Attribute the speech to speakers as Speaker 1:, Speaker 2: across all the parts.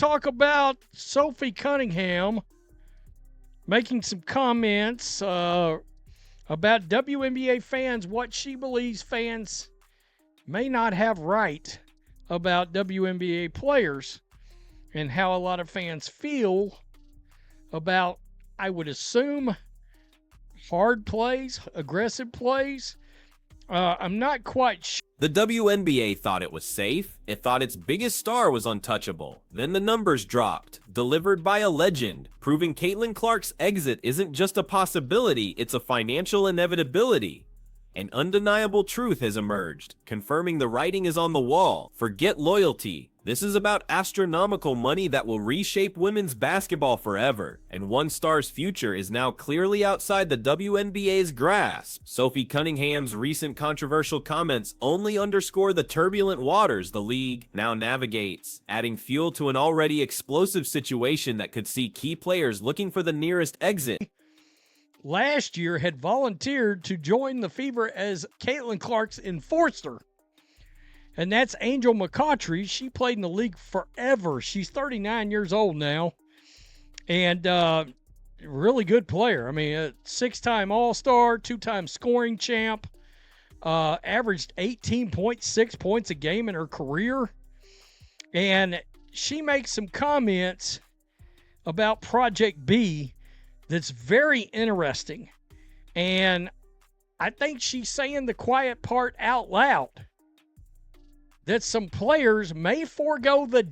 Speaker 1: talk about Sophie Cunningham making some comments about WNBA fans, what she believes fans may not have right about WNBA players, and how a lot of fans feel about, I would assume, hard plays, aggressive plays. I'm not quite sure.
Speaker 2: The WNBA thought it was safe. It thought its biggest star was untouchable. Then the numbers dropped, delivered by a legend, proving Caitlin Clark's exit isn't just a possibility, it's a financial inevitability. An undeniable truth has emerged, confirming the writing is on the wall. Forget loyalty. This is about astronomical money that will reshape women's basketball forever, and one star's future is now clearly outside the WNBA's grasp. Sophie Cunningham's recent controversial comments only underscore the turbulent waters the league now navigates, adding fuel to an already explosive situation that could see key players looking for the nearest exit.
Speaker 1: Last year had volunteered to join the Fever as Caitlin Clark's enforcer. And that's Angel McCree. She played in the league forever. She's 39 years old now. And really good player. I mean, a 6-time All-Star, 2-time scoring champ. Averaged 18.6 points a game in her career. And she makes some comments about Project B that's very interesting. And I think she's saying the quiet part out loud, that some players may forego the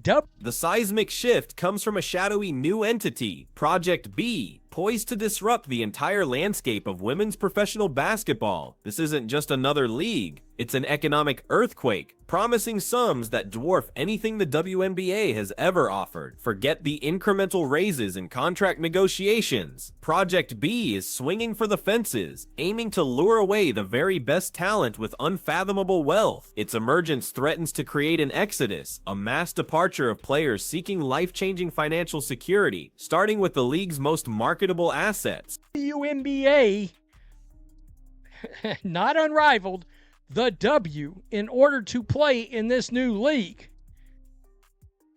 Speaker 2: The seismic shift comes from a shadowy new entity, Project B, poised to disrupt the entire landscape of women's professional basketball. This isn't just another league, it's an economic earthquake, promising sums that dwarf anything the WNBA has ever offered. Forget the incremental raises and contract negotiations. Project B is swinging for the fences, aiming to lure away the very best talent with unfathomable wealth. Its emergence threatens to create an exodus, a mass departure of players seeking life-changing financial security, starting with the league's most marketable assets.
Speaker 1: WNBA, not unrivaled, the W, in order to play in this new league.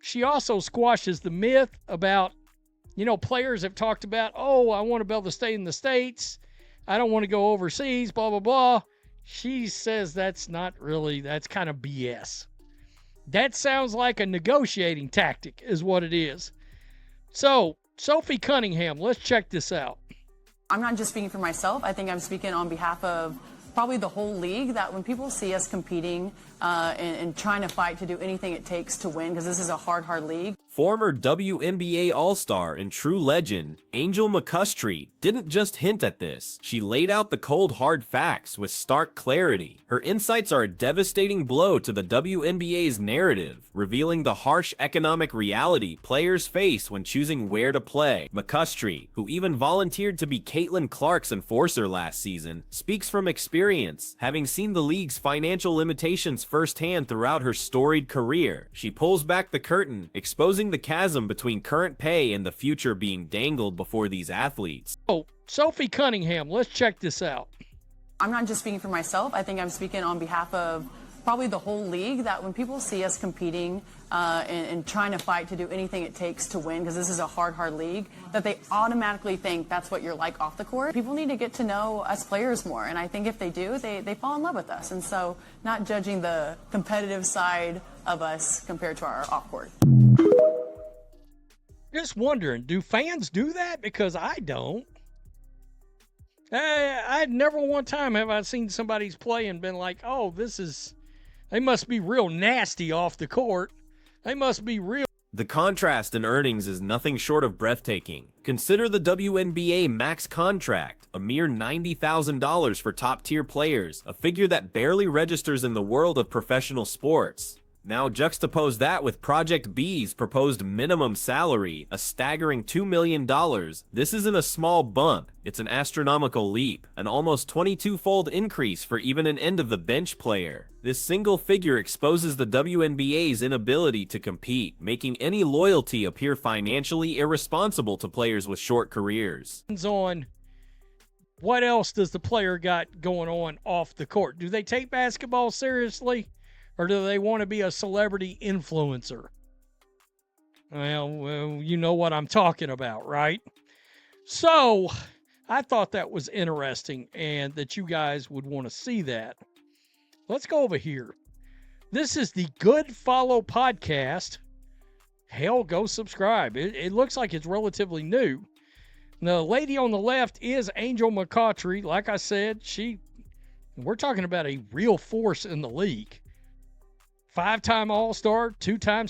Speaker 1: She also squashes the myth about, players have talked about, I want to be able to stay in the States. I don't want to go overseas, blah, blah, blah. She says that's kind of BS. That sounds like a negotiating tactic is what it is. So, Sophie Cunningham, let's check this out.
Speaker 3: I'm not just speaking for myself. I think I'm speaking on behalf of probably the whole league, that when people see us competing and trying to fight to do anything it takes to win, because this is a hard league.
Speaker 2: Former WNBA All-Star and true legend, Angel McCree, didn't just hint at this. She laid out the cold hard facts with stark clarity. Her insights are a devastating blow to the WNBA's narrative, revealing the harsh economic reality players face when choosing where to play. McCree, who even volunteered to be Caitlin Clark's enforcer last season, speaks from experience, having seen the league's financial limitations firsthand throughout her storied career. She pulls back the curtain, exposing the chasm between current pay and the future being dangled before these athletes.
Speaker 1: Sophie Cunningham, let's check this out.
Speaker 3: I'm not just speaking for myself. I think I'm speaking on behalf of probably the whole league, that when people see us competing and trying to fight to do anything it takes to win, because this is a hard league, that they automatically think that's what you're like off the court. People need to get to know us players more, and I think if they do, they fall in love with us. And so not judging the competitive side of us compared to our off court.
Speaker 1: Just wondering, do fans do that? Because I don't. I never one time have I seen somebody's play and been like, they must be real nasty off the court. They must be real.
Speaker 2: The contrast in earnings is nothing short of breathtaking. Consider the WNBA max contract, a mere $90,000 for top-tier players, a figure that barely registers in the world of professional sports. Now juxtapose that with Project B's proposed minimum salary, a staggering $2 million. This isn't a small bump, it's an astronomical leap, an almost 22-fold increase for even an end-of-the-bench player. This single figure exposes the WNBA's inability to compete, making any loyalty appear financially irresponsible to players with short careers.
Speaker 1: On what else does the player got going on off the court? Do they take basketball seriously? Or do they want to be a celebrity influencer? Well, you know what I'm talking about, right? So I thought that was interesting and that you guys would want to see that. Let's go over here. This is the Good Follow podcast. Hell, go subscribe. It looks like it's relatively new. The lady on the left is Angel McCoughtry. Like I said, we're talking about a real force in the league. 5-time All-Star, 2-time.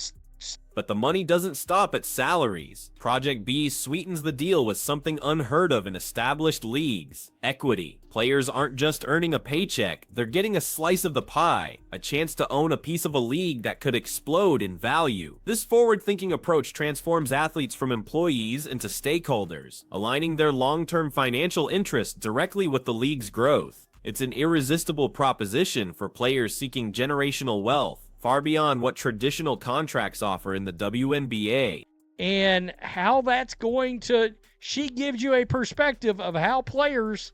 Speaker 2: But the money doesn't stop at salaries. Project B sweetens the deal with something unheard of in established leagues: equity. Players aren't just earning a paycheck, they're getting a slice of the pie, a chance to own a piece of a league that could explode in value. This forward-thinking approach transforms athletes from employees into stakeholders, aligning their long-term financial interests directly with the league's growth. It's an irresistible proposition for players seeking generational wealth, far beyond what traditional contracts offer in the WNBA.
Speaker 1: And how that's going to, she gives you a perspective of how players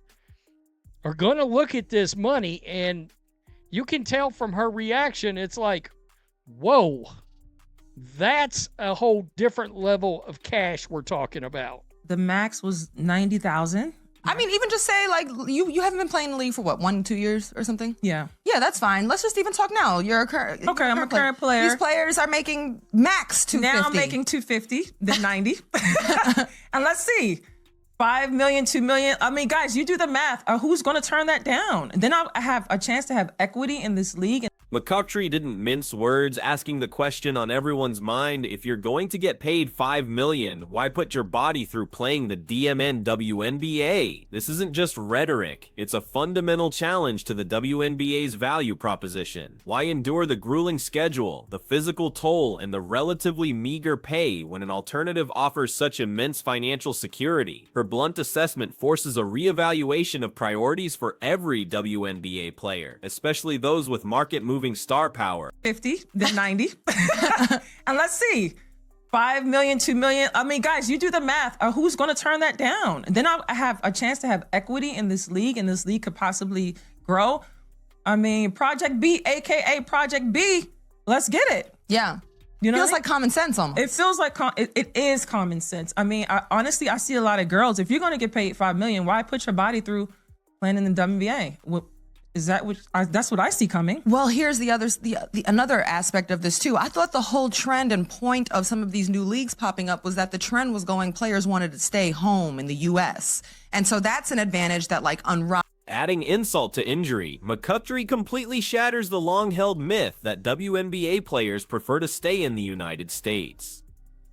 Speaker 1: are going to look at this money, and you can tell from her reaction, it's like, whoa, that's a whole different level of cash we're talking about.
Speaker 4: The max was $90,000.
Speaker 5: I mean, even just say, like, you haven't been playing the league for, what, 1-2 years or something?
Speaker 4: Yeah.
Speaker 5: Yeah, that's fine. Let's just even talk now. You're a current
Speaker 4: Okay, I'm a current player.
Speaker 5: These players are making max $250.
Speaker 4: Now I'm making $250, then $90. And let's see, $5 million, $2 million. I mean, guys, you do the math. Who's going to turn that down? And then I'll have a chance to have equity in this league.
Speaker 2: McCree didn't mince words, asking the question on everyone's mind: if you're going to get paid $5 million, why put your body through playing the DMN WNBA? This isn't just rhetoric, it's a fundamental challenge to the WNBA's value proposition. Why endure the grueling schedule, the physical toll, and the relatively meager pay when an alternative offers such immense financial security? Her blunt assessment forces a reevaluation of priorities for every WNBA player, especially those with market-moving star power.
Speaker 4: 50, then 90. And let's see, $5 million, $2 million. I mean, guys, you do the math. Who's going to turn that down? And then I'll have a chance to have equity in this league, and this league could possibly grow. I mean, Project B, aka Project B, let's get it.
Speaker 5: Yeah.
Speaker 4: You know,
Speaker 5: Feels like common sense almost.
Speaker 4: It feels like it is common sense. I mean, honestly, I see a lot of girls. If you're going to get paid $5 million, why put your body through playing in the WNBA? Is that that's what I see coming?
Speaker 5: Well, here's the another aspect of this too. I thought the whole trend and point of some of these new leagues popping up was that the trend was going, players wanted to stay home in the U.S. And so that's an advantage that, like,
Speaker 2: Adding insult to injury, McCree completely shatters the long-held myth that WNBA players prefer to stay in the United States.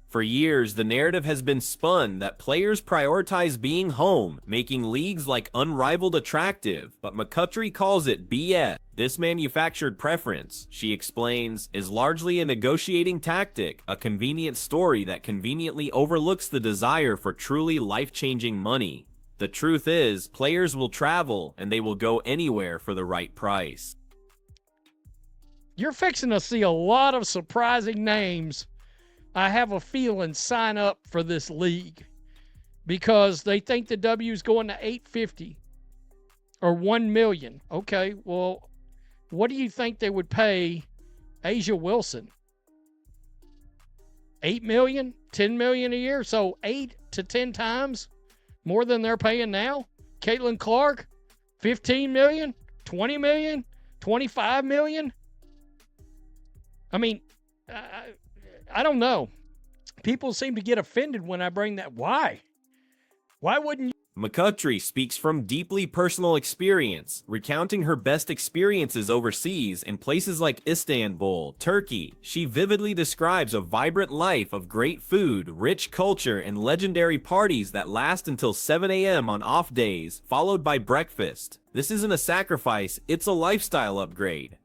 Speaker 2: For years, the narrative has been spun that players prioritize being home, making leagues like unrivaled attractive, but McCree calls it BS. This manufactured preference, she explains, is largely a negotiating tactic, a convenient story that conveniently overlooks the desire for truly life-changing money. The truth is, players will travel, and they will go anywhere for the right price.
Speaker 1: You're fixing to see a lot of surprising names, I have a feeling, sign up for this league because they think the W is going to 850 or 1 million. Okay, well, what do you think they would pay A'ja Wilson? 8 million, 10 million a year, so 8 to 10 times more than they're paying now. Caitlin Clark, 15 million, 20 million, 25 million. I mean, I don't know. People seem to get offended when I bring that. Why? Why wouldn't you?
Speaker 2: McCree speaks from deeply personal experience, recounting her best experiences overseas in places like Istanbul, Turkey. She vividly describes a vibrant life of great food, rich culture, and legendary parties that last until 7 a.m. on off days, followed by breakfast. This isn't a sacrifice, it's a lifestyle upgrade.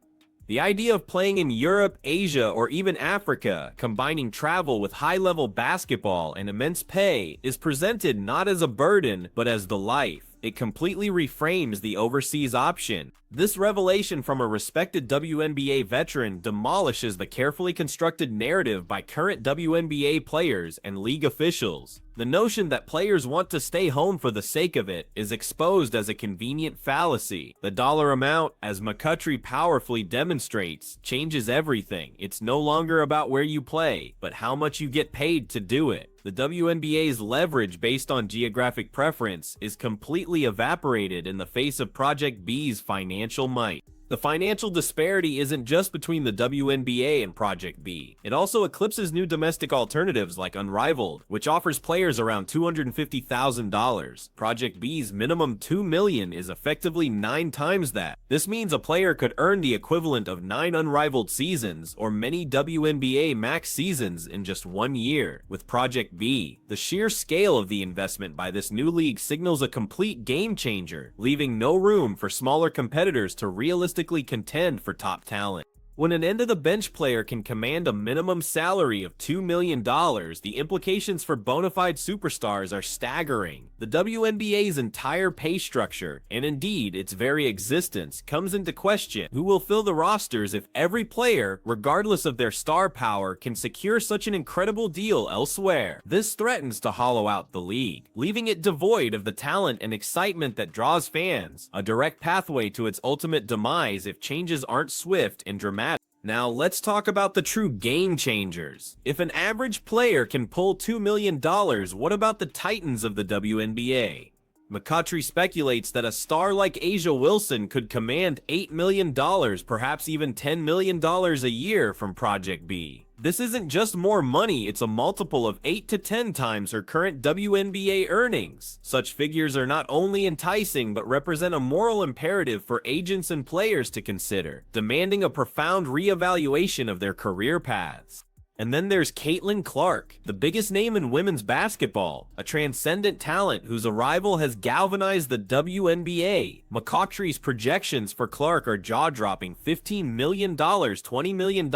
Speaker 2: The idea of playing in Europe, Asia, or even Africa, combining travel with high-level basketball and immense pay, is presented not as a burden, but as the life. It completely reframes the overseas option. This revelation from a respected WNBA veteran demolishes the carefully constructed narrative by current WNBA players and league officials. The notion that players want to stay home for the sake of it is exposed as a convenient fallacy. The dollar amount, as McCree powerfully demonstrates, changes everything. It's no longer about where you play, but how much you get paid to do it. The WNBA's leverage based on geographic preference is completely evaporated in the face of Project B's financial might. The financial disparity isn't just between the WNBA and Project B. It also eclipses new domestic alternatives like Unrivaled, which offers players around $250,000. Project B's minimum $2 million is effectively 9 times that. This means a player could earn the equivalent of 9 Unrivaled seasons or many WNBA max seasons in just 1 year. With Project B, the sheer scale of the investment by this new league signals a complete game changer, leaving no room for smaller competitors to realistically contend for top talent. When an end-of-the-bench player can command a minimum salary of $2 million, the implications for bona fide superstars are staggering. The WNBA's entire pay structure, and indeed its very existence, comes into question. Who will fill the rosters if every player, regardless of their star power, can secure such an incredible deal elsewhere? This threatens to hollow out the league, leaving it devoid of the talent and excitement that draws fans, a direct pathway to its ultimate demise if changes aren't swift and dramatic. Now let's talk about the true game changers. If an average player can pull $2 million, what about the titans of the WNBA? McCree speculates that a star like A'ja Wilson could command $8 million, perhaps even $10 million a year from Project B. This isn't just more money, it's a multiple of 8 to 10 times her current WNBA earnings. Such figures are not only enticing, but represent a moral imperative for agents and players to consider, demanding a profound reevaluation of their career paths. And then there's Caitlin Clark, the biggest name in women's basketball, a transcendent talent whose arrival has galvanized the WNBA. McCree's projections for Clark are jaw-dropping: $15 million, $20 million,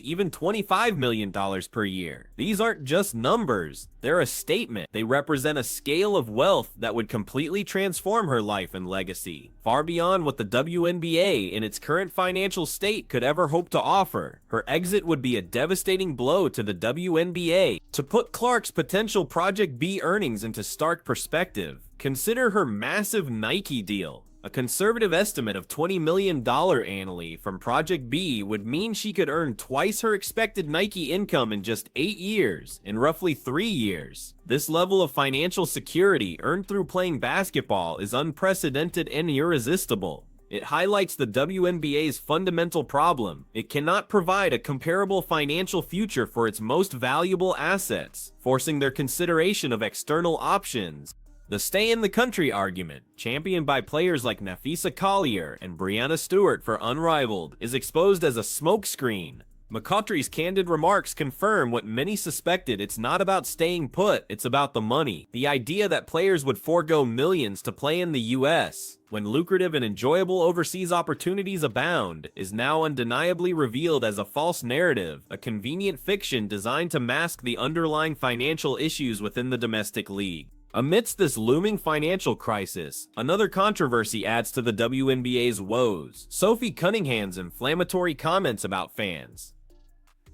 Speaker 2: even $25 million per year. These aren't just numbers, they're a statement. They represent a scale of wealth that would completely transform her life and legacy, far beyond what the WNBA in its current financial state could ever hope to offer. Her exit would be a devastating blow to the WNBA. To put Clark's potential Project B earnings into stark perspective, consider her massive Nike deal. A conservative estimate of $20 million annually from Project B would mean she could earn twice her expected Nike income in just 8 years, in roughly 3 years. This level of financial security earned through playing basketball is unprecedented and irresistible. It highlights the WNBA's fundamental problem. It cannot provide a comparable financial future for its most valuable assets, forcing their consideration of external options. The stay-in-the-country argument, championed by players like Napheesa Collier and Breanna Stewart for Unrivaled, is exposed as a smokescreen. McCree's candid remarks confirm what many suspected: it's not about staying put, it's about the money. The idea that players would forego millions to play in the US, when lucrative and enjoyable overseas opportunities abound, is now undeniably revealed as a false narrative, a convenient fiction designed to mask the underlying financial issues within the domestic league. Amidst this looming financial crisis, another controversy adds to the WNBA's woes: Sophie Cunningham's inflammatory comments about fans.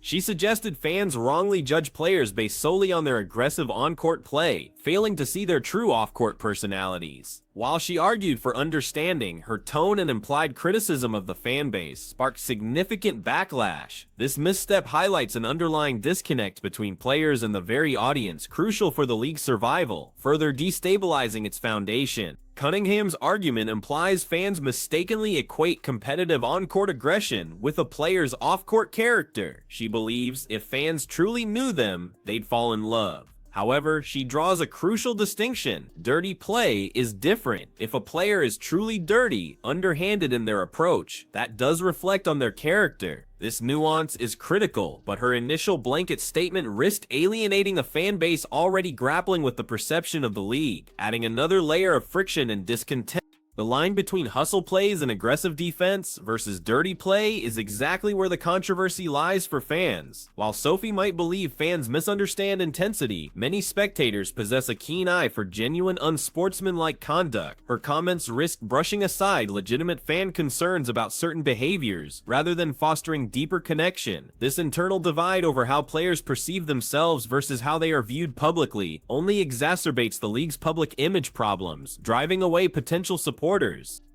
Speaker 2: She suggested fans wrongly judge players based solely on their aggressive on-court play, failing to see their true off-court personalities. While she argued for understanding, her tone and implied criticism of the fanbase sparked significant backlash. This misstep highlights an underlying disconnect between players and the very audience crucial for the league's survival, further destabilizing its foundation. Cunningham's argument implies fans mistakenly equate competitive on-court aggression with a player's off-court character. She believes if fans truly knew them, they'd fall in love. However, she draws a crucial distinction. Dirty play is different. If a player is truly dirty, underhanded in their approach, that does reflect on their character. This nuance is critical, but her initial blanket statement risked alienating a fan base already grappling with the perception of the league, adding another layer of friction and discontent. The The line between hustle plays and aggressive defense versus dirty play is exactly where the controversy lies for fans. While Sophie might believe fans misunderstand intensity, many spectators possess a keen eye for genuine unsportsmanlike conduct. Her comments risk brushing aside legitimate fan concerns about certain behaviors, rather than fostering deeper connection. This internal divide over how players perceive themselves versus how they are viewed publicly only exacerbates the league's public image problems, driving away potential supporters.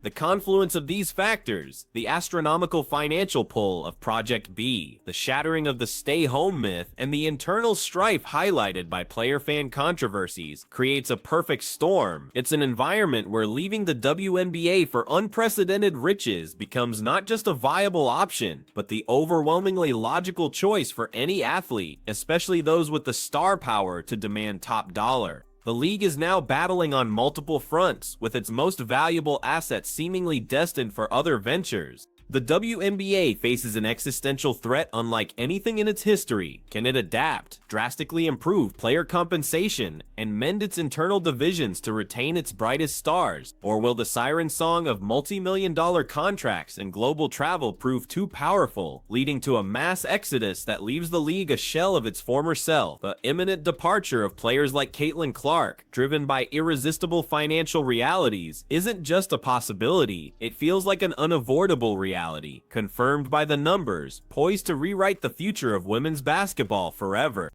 Speaker 2: The confluence of these factors, the astronomical financial pull of Project B, the shattering of the stay-home myth, and the internal strife highlighted by player-fan controversies, creates a perfect storm. It's an environment where leaving the WNBA for unprecedented riches becomes not just a viable option, but the overwhelmingly logical choice for any athlete, especially those with the star power to demand top dollar. The league is now battling on multiple fronts, with its most valuable assets seemingly destined for other ventures. The WNBA faces an existential threat unlike anything in its history. Can it adapt, drastically improve player compensation, and mend its internal divisions to retain its brightest stars? Or will the siren song of multi-million-dollar contracts and global travel prove too powerful, leading to a mass exodus that leaves the league a shell of its former self? The imminent departure of players like Caitlin Clark, driven by irresistible financial realities, isn't just a possibility. It feels like an unavoidable reality, confirmed by the numbers, poised to rewrite the future of women's basketball forever.